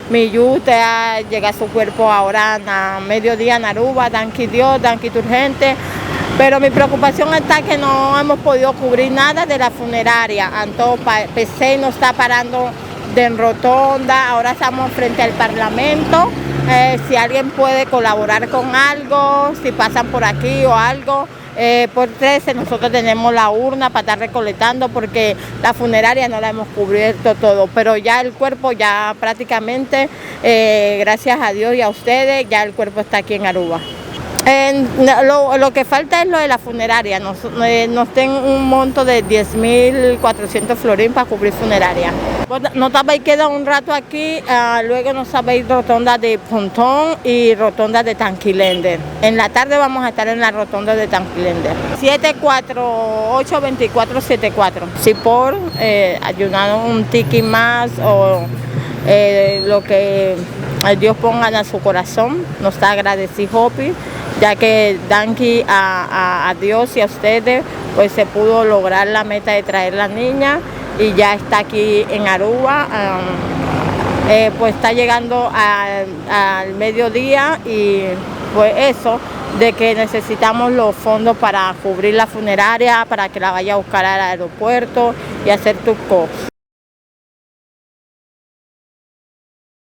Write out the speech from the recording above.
Mi yute llega su cuerpo ahora a mediodía en Aruba, danqui Dios, danqui tu urgente. Pero mi preocupación está que no hemos podido cubrir nada de la funeraria. Entonces, PC no está parando de en rotonda, ahora estamos frente al Parlamento. Si alguien puede colaborar con algo, si pasan por aquí o algo. Por 13 nosotros tenemos la urna para estar recolectando porque la funeraria no la hemos cubierto todo, pero ya el cuerpo ya prácticamente, gracias a Dios y a ustedes, ya el cuerpo está aquí en Aruba. Lo que falta es lo de la funeraria, nos den un monto de 10.400 florines para cubrir funeraria. Nos sabéis quedar un rato aquí, luego nos sabéis rotonda de Pontón y rotonda de Tanquilender. En la tarde vamos a estar en la rotonda de Tanquilender. 748-2474. Si por ayudar un tiki más o lo que Dios ponga en su corazón, nos está agradecido, Hopi, ya que danqui a Dios y a ustedes, pues se pudo lograr la meta de traer la niña y ya está aquí en Aruba, pues está llegando al mediodía y pues eso, de que necesitamos los fondos para cubrir la funeraria, para que la vaya a buscar al aeropuerto y hacer tus cosas.